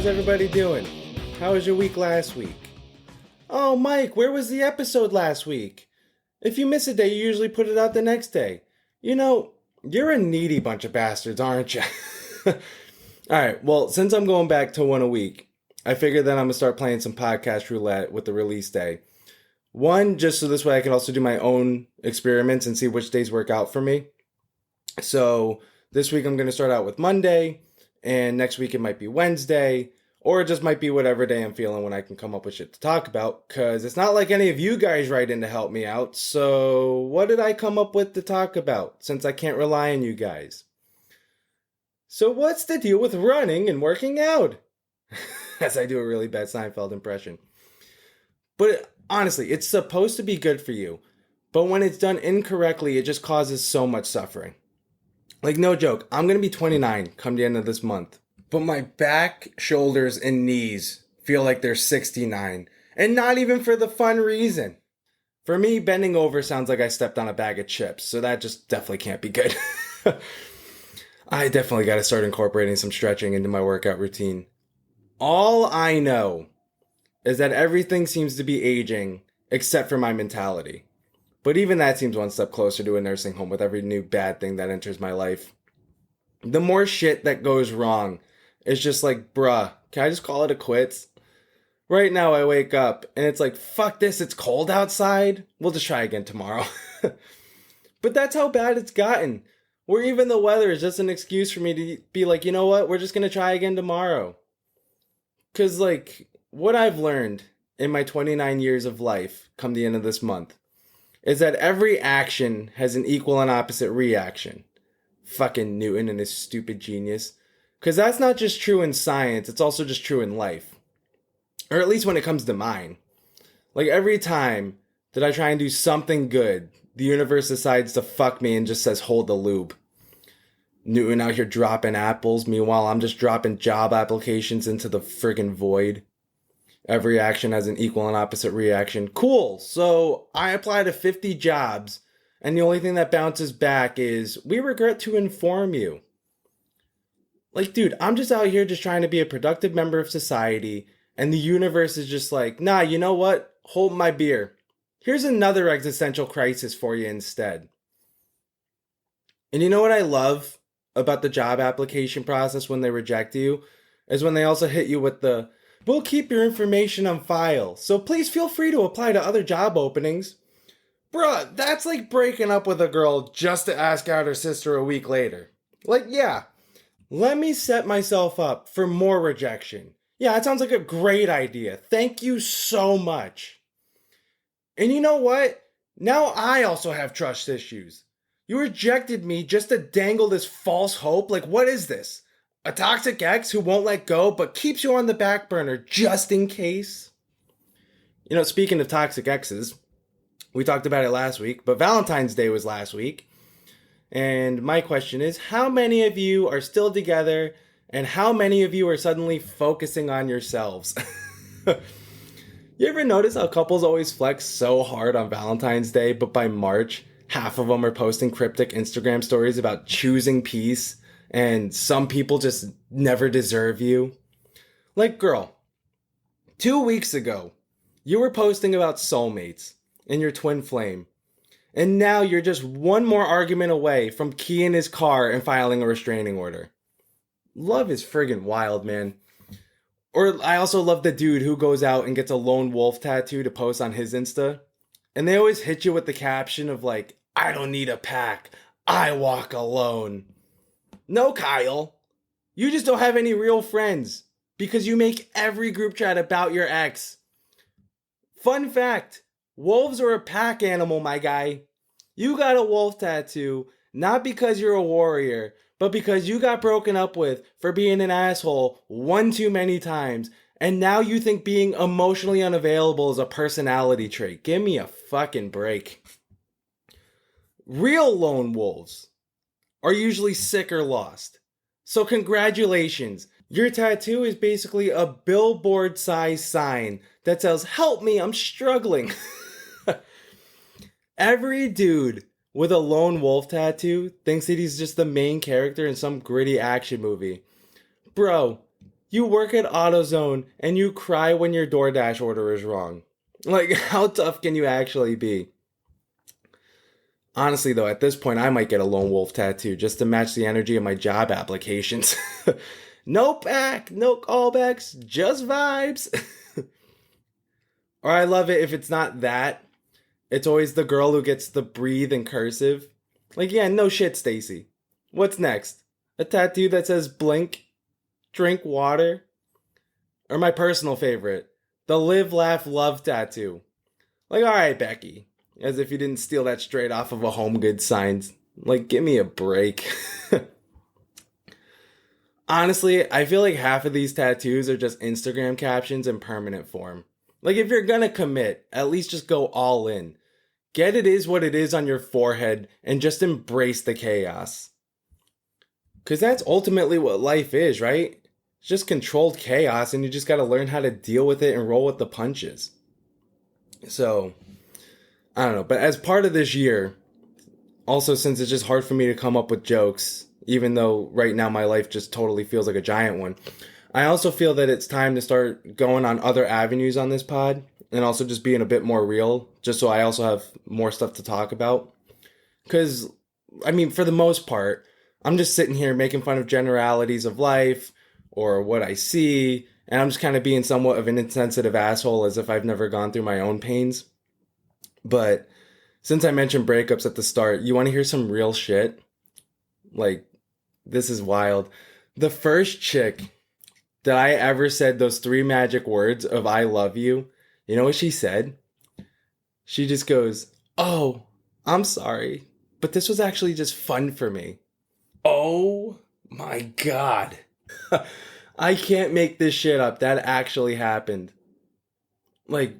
how's everybody doing? How was your week last week? Oh, Mike, where was the episode last week? If you miss a day, you usually put it out the next day. You know, you're a needy bunch of bastards, aren't you? Alright, well, since I'm going back to one a week, I figured that I'm going to start playing some podcast roulette with the release day. One, just so this way I can also do my own experiments and see which days work out for me. So this week I'm going to start out with Monday, and next week it might be Wednesday, or it just might be whatever day I'm feeling when I can come up with shit to talk about, because it's not like any of you guys write in to help me out, so what did I come up with to talk about, since I can't rely on you guys? So what's the deal with running and working out? As I do a really bad Seinfeld impression. But honestly, it's supposed to be good for you, but when it's done incorrectly, it just causes so much suffering. Like, no joke, I'm going to be 29 come the end of this month. But my back, shoulders, and knees feel like they're 69. And not even for the fun reason. For me, bending over sounds like I stepped on a bag of chips. So that just definitely can't be good. I definitely got to start incorporating some stretching into my workout routine. All I know is that everything seems to be aging except for my mentality. But even that seems one step closer to a nursing home with every new bad thing that enters my life. The more shit that goes wrong is just like, bruh, can I just call it a quits? Right now I wake up and it's like, fuck this, it's cold outside. We'll just try again tomorrow. But that's how bad it's gotten. Where even the weather is just an excuse for me to be like, you know what, we're just going to try again tomorrow. Because like, what I've learned in my 29 years of life come the end of this month is that every action has an equal and opposite reaction. Fucking Newton and his stupid genius. Because that's not just true in science, it's also just true in life. Or at least when it comes to mine. Like every time that I try and do something good, the universe decides to fuck me and just says, hold the lube. Newton out here dropping apples, meanwhile I'm just dropping job applications into the friggin' void. Every action has an equal and opposite reaction. Cool, so I apply to 50 jobs, and the only thing that bounces back is, we regret to inform you. Like, dude, I'm just out here just trying to be a productive member of society, and the universe is just like, nah, you know what? Hold my beer. Here's another existential crisis for you instead. And you know what I love about the job application process when they reject you? Is when they also hit you with the, we'll keep your information on file, so please feel free to apply to other job openings. Bruh, that's like breaking up with a girl just to ask out her sister a week later. Like, yeah, let me set myself up for more rejection. Yeah, that sounds like a great idea. Thank you so much. And you know what? Now I also have trust issues. You rejected me just to dangle this false hope? Like, what is this? A toxic ex who won't let go but keeps you on the back burner just in case? You know, speaking of toxic exes, we talked about it last week, but Valentine's Day was last week. And my question is, how many of you are still together and how many of you are suddenly focusing on yourselves? You ever notice how couples always flex so hard on Valentine's Day, but by March, half of them are posting cryptic Instagram stories about choosing peace, and some people just never deserve you? Like, girl, 2 weeks ago, you were posting about soulmates and your twin flame, and now you're just one more argument away from keying his car and filing a restraining order. Love is friggin' wild, man. Or I also love the dude who goes out and gets a lone wolf tattoo to post on his Insta. And they always hit you with the caption of like, I don't need a pack, I walk alone. No, Kyle. You just don't have any real friends because you make every group chat about your ex. Fun fact, wolves are a pack animal, my guy. You got a wolf tattoo, not because you're a warrior, but because you got broken up with for being an asshole one too many times, and now you think being emotionally unavailable is a personality trait. Give me a fucking break. Real lone wolves are usually sick or lost. So congratulations. Your tattoo is basically a billboard-sized sign that says, help me, I'm struggling. Every dude with a lone wolf tattoo thinks that he's just the main character in some gritty action movie. Bro, You work at AutoZone and you cry when your DoorDash order is wrong. Like, how tough can you actually be? Honestly, though, at this point, I might get a lone wolf tattoo just to match the energy of my job applications. No back, no callbacks, just vibes. Or I love it if it's not that. It's always the girl who gets the breathe in cursive. Like, yeah, no shit, Stacy. What's next? A tattoo that says blink, drink water? Or my personal favorite, the live, laugh, love tattoo. Like, alright, Becky. As if you didn't steal that straight off of a Home Goods sign. Like, give me a break. Honestly, I feel like half of these tattoos are just Instagram captions in permanent form. Like, if you're gonna commit, at least just go all in. Get it is what it is on your forehead and just embrace the chaos. Because that's ultimately what life is, right? It's just controlled chaos and you just gotta learn how to deal with it and roll with the punches. So, I don't know. But as part of this year, also since it's just hard for me to come up with jokes, even though right now my life just totally feels like a giant one, I also feel that it's time to start going on other avenues on this pod and also just being a bit more real, just so I also have more stuff to talk about. Because, I mean, for the most part, I'm just sitting here making fun of generalities of life or what I see, and I'm just kind of being somewhat of an insensitive asshole as if I've never gone through my own pains. But since I mentioned breakups at the start, you want to hear some real shit? Like, this is wild. The first chick that I ever said those 3 magic words of I love you, you know what she said? She just goes, "Oh, I'm sorry, but this was actually just fun for me." Oh my God. I can't make this shit up. That actually happened. Like,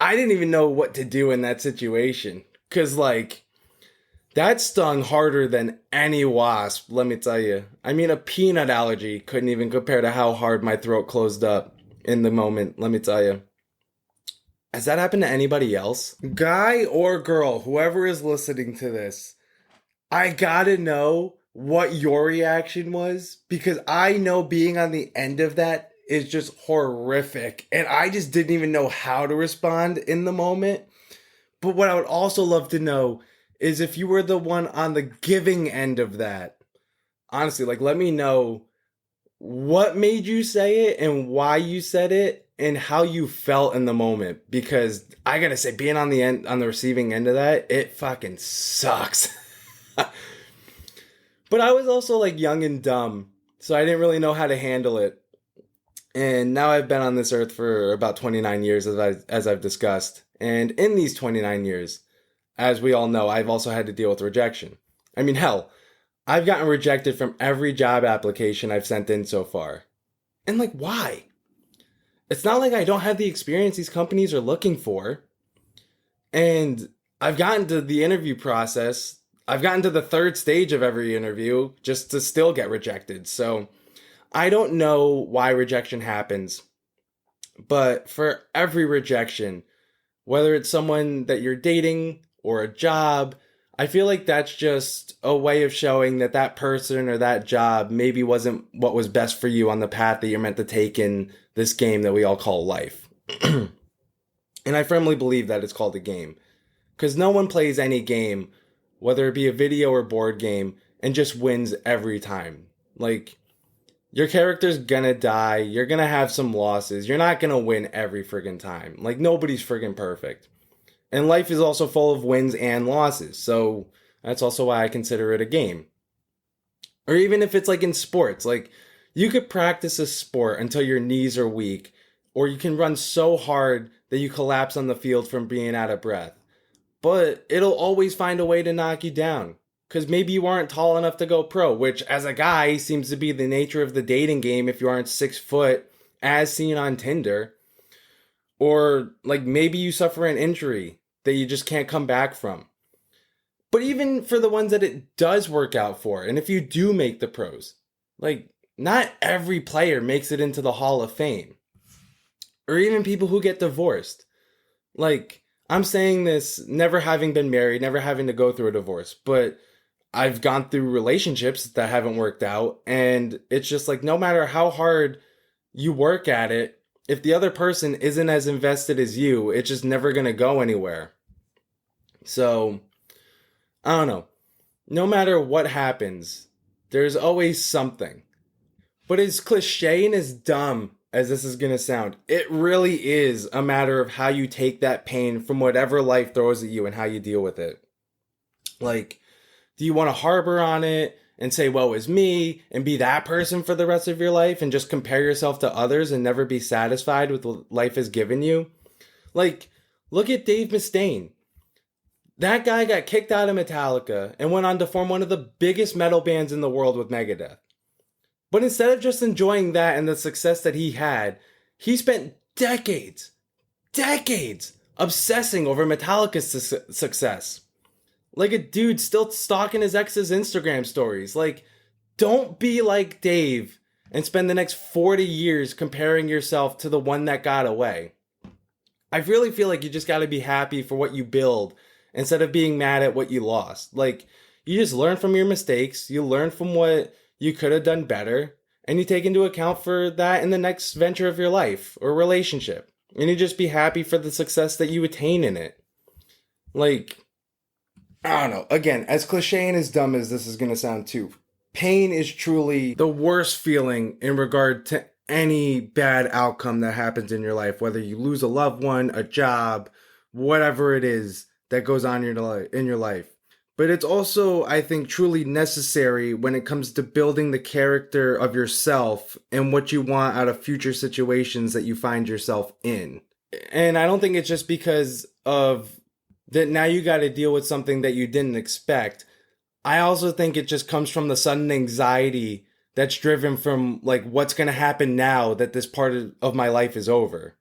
I didn't even know what to do in that situation. Because, like, that stung harder than any wasp, let me tell you. I mean, a peanut allergy couldn't even compare to how hard my throat closed up in the moment, let me tell you. Has that happened to anybody else? Guy or girl, whoever is listening to this, I gotta know what your reaction was, because I know being on the end of that is just horrific. And I just didn't even know how to respond in the moment. But what I would also love to know is if you were the one on the giving end of that. Honestly, like, let me know what made you say it and why you said it and how you felt in the moment. Because I gotta say, being on the receiving end of that, it fucking sucks. But I was also like young and dumb, so I didn't really know how to handle it. And now I've been on this earth for about 29 years, as I've discussed. And in these 29 years, as we all know, I've also had to deal with rejection. I mean, hell, I've gotten rejected from every job application I've sent in so far. And like, why? It's not like I don't have the experience these companies are looking for. And I've gotten to the interview process. I've gotten to the 3rd stage of every interview just to still get rejected. So I don't know why rejection happens. But for every rejection, whether it's someone that you're dating or a job, I feel like that's just a way of showing that that person or that job maybe wasn't what was best for you on the path that you're meant to take in this game that we all call life. And I firmly believe that it's called a game. Because no one plays any game, whether it be a video or board game, and just wins every time. Like, your character's gonna die, you're gonna have some losses, you're not gonna win every friggin' time. Like, nobody's friggin' perfect. And life is also full of wins and losses, so that's also why I consider it a game. Or even if it's like in sports, like, you could practice a sport until your knees are weak, or you can run so hard that you collapse on the field from being out of breath. But it'll always find a way to knock you down. Because maybe you aren't tall enough to go pro, which as a guy seems to be the nature of the dating game if you aren't 6 foot, as seen on Tinder. Or like maybe you suffer an injury that you just can't come back from. But even for the ones that it does work out for, and if you do make the pros, like not every player makes it into the Hall of Fame. Or even people who get divorced. Like, I'm saying this never having been married, never having to go through a divorce, but I've gone through relationships that haven't worked out, and it's just like no matter how hard you work at it, if the other person isn't as invested as you, it's just never going to go anywhere. So, I don't know. No matter what happens, there's always something. But as cliche and as dumb as this is going to sound, it really is a matter of how you take that pain from whatever life throws at you and how you deal with it. Like, do you want to harbor on it and say, woe is me, and be that person for the rest of your life and just compare yourself to others and never be satisfied with what life has given you? Like, look at Dave Mustaine. That guy got kicked out of Metallica and went on to form one of the biggest metal bands in the world with Megadeth. But instead of just enjoying that and the success that he had, he spent decades obsessing over Metallica's success. Like a dude still stalking his ex's Instagram stories. Like, don't be like Dave and spend the next 40 years comparing yourself to the one that got away. I really feel like you just got to be happy for what you build instead of being mad at what you lost. Like, you just learn from your mistakes, you learn from what you could have done better, and you take into account for that in the next venture of your life or relationship. And you just be happy for the success that you attain in it. Like, I don't know. Again, as cliche and as dumb as this is going to sound too, pain is truly the worst feeling in regard to any bad outcome that happens in your life, whether you lose a loved one, a job, whatever it is that goes on in your life. But it's also, I think, truly necessary when it comes to building the character of yourself and what you want out of future situations that you find yourself in. And I don't think it's just because of that now you got to deal with something that you didn't expect. I also think it just comes from the sudden anxiety that's driven from like what's going to happen now that this part of my life is over.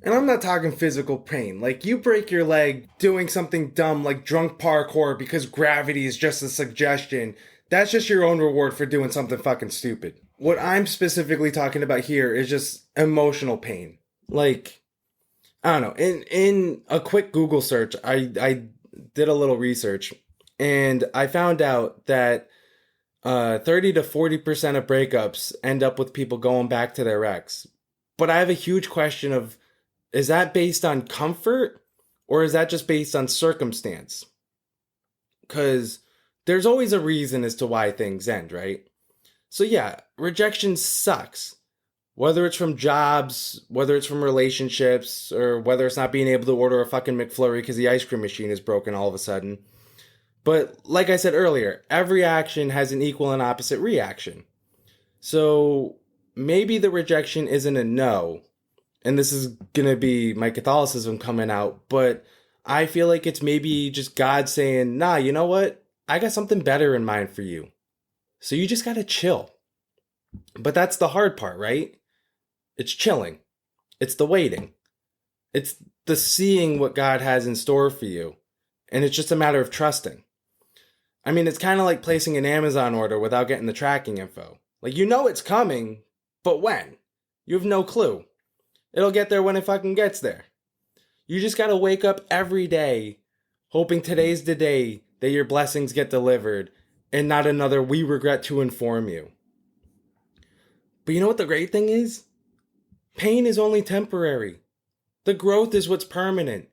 And I'm not talking physical pain. Like, you break your leg doing something dumb like drunk parkour because gravity is just a suggestion. That's just your own reward for doing something fucking stupid. What I'm specifically talking about here is just emotional pain. Like, I don't know. In a quick Google search, I did a little research, and I found out that 30 to 40% of breakups end up with people going back to their ex. But I have a huge question of, is that based on comfort or is that just based on circumstance? Because there's always a reason as to why things end, right? So yeah, rejection sucks. Whether it's from jobs, whether it's from relationships, or whether it's not being able to order a fucking McFlurry because the ice cream machine is broken all of a sudden. But like I said earlier, every action has an equal and opposite reaction. So maybe the rejection isn't a no, and this is going to be my Catholicism coming out, but I feel like it's maybe just God saying, nah, you know what? I got something better in mind for you. So you just got to chill. But that's the hard part, right? It's chilling. It's the waiting. It's the seeing what God has in store for you. And it's just a matter of trusting. I mean, it's kind of like placing an Amazon order without getting the tracking info. Like, you know it's coming, but when? You have no clue. It'll get there when it fucking gets there. You just gotta wake up every day hoping today's the day that your blessings get delivered and not another "we regret to inform you." But you know what the great thing is? Pain is only temporary. The growth is what's permanent.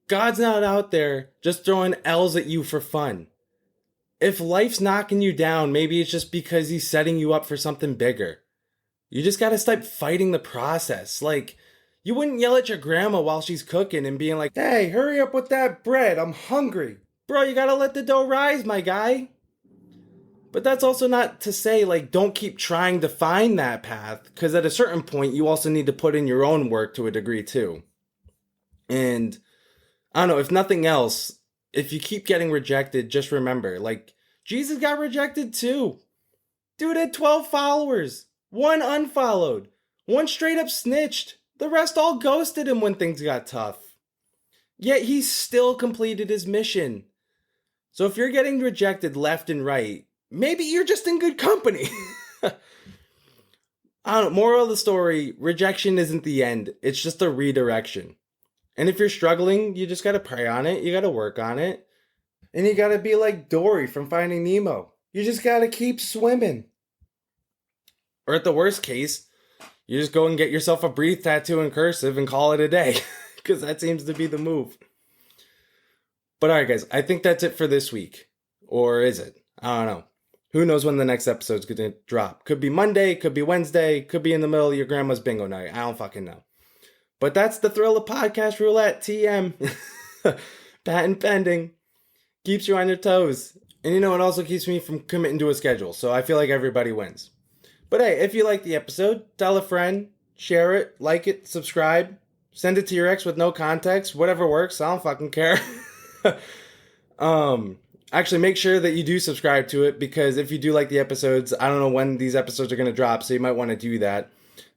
God's not out there just throwing L's at you for fun. If life's knocking you down, maybe it's just because he's setting you up for something bigger. You just gotta stop fighting the process. Like, you wouldn't yell at your grandma while she's cooking and being like, hey, hurry up with that bread, I'm hungry. Bro, you gotta let the dough rise, my guy. But that's also not to say, like, don't keep trying to find that path, because at a certain point, you also need to put in your own work to a degree, too. And, I don't know, if nothing else, if you keep getting rejected, just remember, like, Jesus got rejected, too. Dude had 12 followers. One unfollowed. One straight up snitched. The rest all ghosted him when things got tough. Yet he still completed his mission. So if you're getting rejected left and right, maybe you're just in good company. I don't know, moral of the story, rejection isn't the end. It's just a redirection. And if you're struggling, you just gotta pray on it. You gotta work on it. And you gotta be like Dory from Finding Nemo. You just gotta keep swimming. Or at the worst case, you just go and get yourself a breathe tattoo in cursive and call it a day. Because that seems to be the move. But alright guys, I think that's it for this week. Or is it? I don't know. Who knows when the next episode's going to drop. Could be Monday, could be Wednesday, could be in the middle of your grandma's bingo night. I don't fucking know. But that's the thrill of podcast roulette, TM. Patent pending. Keeps you on your toes. And it also keeps me from committing to a schedule. So I feel like everybody wins. But hey, if you like the episode, tell a friend, share it, like it, subscribe, send it to your ex with no context, whatever works. I don't fucking care. Actually, make sure that you do subscribe to it, because if you do like the episodes, I don't know when these episodes are going to drop, so you might want to do that.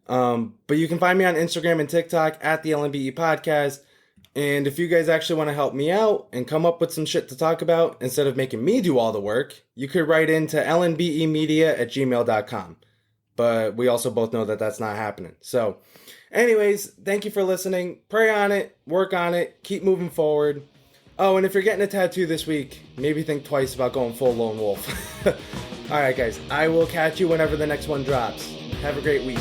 But you can find me on Instagram and TikTok at the LMBE Podcast. And if you guys actually want to help me out and come up with some shit to talk about, instead of making me do all the work, you could write into lnbemedia@gmail.com. But we also both know that that's not happening. So, anyways, thank you for listening. Pray on it, work on it, keep moving forward. Oh, and if you're getting a tattoo this week, maybe think twice about going full lone wolf. Alright guys, I will catch you whenever the next one drops. Have a great week.